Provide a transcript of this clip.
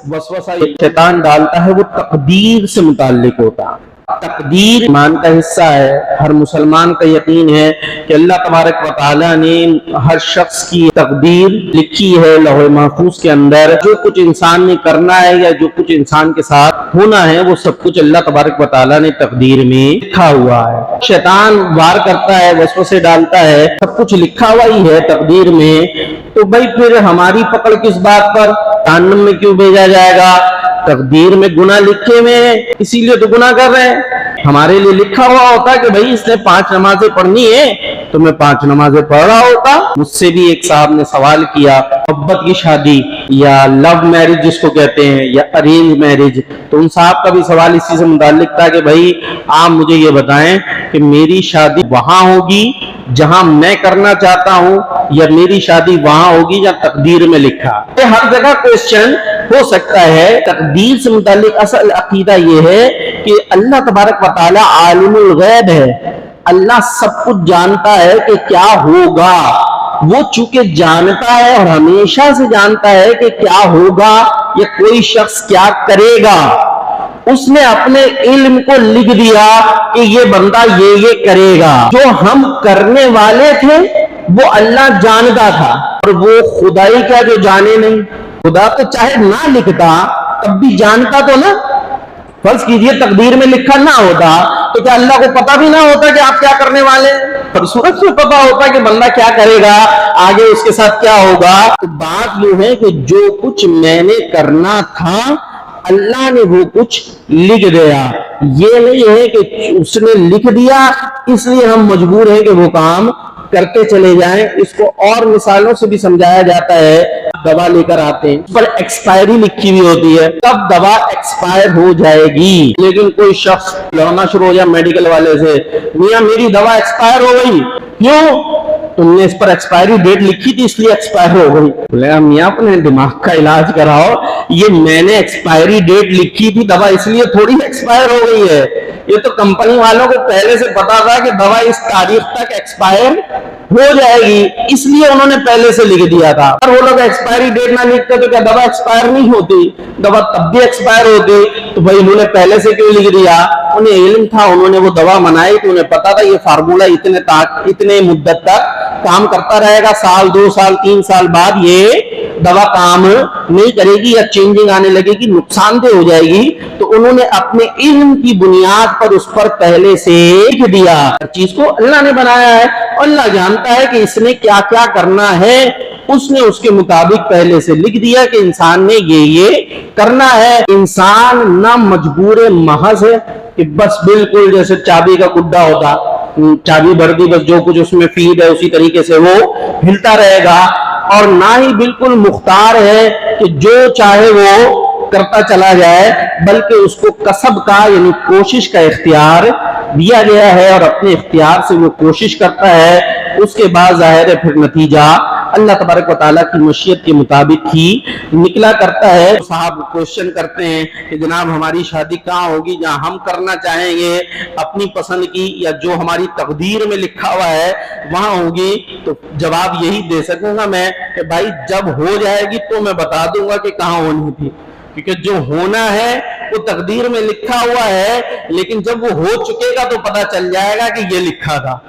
वसवसा शैतान डालता है वो तकदीर से मुताल्लिक होता है। तकदीर ईमान का हिस्सा है। हर मुसलमान का यकीन है कि अल्लाह तबारक व तआला ने हर शख्स की तकदीर लिखी है लौह महफूज के अंदर। जो कुछ इंसान ने करना है या जो कुछ इंसान के साथ होना है वो सब कुछ अल्लाह तबारक व तआला ने तकदीर में लिखा हुआ है। शैतान वार करता है, वसवसे डालता है, सब कुछ लिखा हुआ ही है तकदीर में। तो भाई फिर हमारी पकड़ किस बात पर? जहन्नम में क्यों भेजा जाएगा? तकदीर में गुनाह लिखे हुए हैं, इसीलिए तो गुनाह कर रहे हैं। हमारे लिए लिखा हुआ होता कि भाई इसने 5 नमाजें पढ़नी है तो मैं 5 नमाजें पढ़ रहा होता। मुझसे भी एक साहब ने सवाल किया, मोहब्बत की शादी या लव मैरिज जिसको कहते हैं या अरेंज मैरिज, तो उन साहब का भी सवाल इसी से मुताल्लिक था कि भाई आप मुझे ये बताएं कि मेरी शादी वहां होगी जहां मैं करना चाहता हूं या मेरी शादी वहां होगी जहां तकदीर में लिखा। हर जगह क्वेश्चन हो सकता है। तकदीर से मुताल्लिक असल अकीदा ये है कि अल्लाह तबारक व तआला आलिमुल गैब है। अल्लाह सब कुछ जानता है कि क्या होगा। वो चूंकि जानता है और हमेशा से जानता है कि क्या होगा या कोई शख्स क्या करेगा, उसने अपने इल्म को लिख दिया कि ये बंदा ये करेगा। जो हम करने वाले थे वो अल्लाह जानता था, और वो खुदाई क्या जो जाने नहीं। खुदा तो चाहे ना लिखता तब भी जानता तो ना। फर्ज कीजिए तकदीर में लिखा ना होता तो क्या अल्लाह को पता भी ना होता कि आप क्या करने वाले? पर सूरत से पता होता कि बंदा क्या करेगा, आगे उसके साथ क्या होगा। तो बात ये है कि जो कुछ मैंने करना था अल्लाह ने वो कुछ लिख दिया। ये नहीं है कि उसने लिख दिया इसलिए हम मजबूर हैं कि वो काम करते चले जाएं। इसको और मिसालों से भी समझाया जाता है। दवा लेकर आते हैं, उस पर एक्सपायरी लिखी हुई होती है, कब दवा एक्सपायर हो जाएगी। लेकिन कोई शख्स लड़ना शुरू हो जाए मेडिकल वाले से, मियां मेरी दवा एक्सपायर हो गई। क्यों? तुमने इस पर एक्सपायरी डेट लिखी थी इसलिए एक्सपायर हो गई। बोले मियां अपने दिमाग का इलाज कराओ, ये मैंने एक्सपायरी डेट लिखी थी दवा इसलिए थोड़ी एक्सपायर हो गई है। ये तो कंपनी वालों को पहले से पता था कि दवा इस तारीख तक एक्सपायर हो जाएगी, इसलिए उन्होंने पहले से लिख दिया था। और वो लोग एक्सपायरी डेट ना लिखते तो क्या दवा एक्सपायर नहीं होती? दवा तब भी एक्सपायर होती। तो भाई उन्होंने पहले से क्यों लिख दिया? उन्हें इल्म था, उन्होंने वो दवा बनाई तो उन्हें पता था ये फार्मूला इतने मुद्दत तक काम करता रहेगा, साल 2 साल 3 साल बाद ये दवा काम नहीं करेगी या चेंजिंग आने लगेगी, नुकसानदेह हो जाएगी। तो उन्होंने अपने इल्म की बुनियाद पर उस पर पहले से लिख दिया। हर चीज को अल्लाह ने बनाया है, अल्लाह जानता है कि इसने क्या क्या करना है, उसने उसके मुताबिक पहले से लिख दिया कि इंसान ने ये करना है। इंसान ना मजबूर महज है कि बस बिल्कुल जैसे चाबी का गुड्डा होता, चाबी भर दी बस जो कुछ उसमें फीड है उसी तरीके से वो हिलता रहेगा, और ना ही बिल्कुल मुख्तार है कि जो चाहे वो करता चला जाए, बल्कि उसको कसब का यानी कोशिश का इख्तियार दिया गया है और अपने इख्तियार से वो कोशिश करता है। उसके बाद जाहिर है फिर नतीजा अल्लाह तबारक व तआला की मशीयत के मुताबिक ही निकला करता है। तो साहब क्वेश्चन करते हैं कि जनाब हमारी शादी कहाँ होगी जहाँ हम करना चाहेंगे अपनी पसंद की, या जो हमारी तकदीर में लिखा हुआ है वहां होगी? तो जवाब यही दे सकूंगा मैं कि भाई जब हो जाएगी तो मैं बता दूंगा कि कहाँ होनी थी, क्योंकि जो होना है वो तकदीर में लिखा हुआ है, लेकिन जब वो हो चुकेगा तो पता चल जाएगा कि ये लिखा था।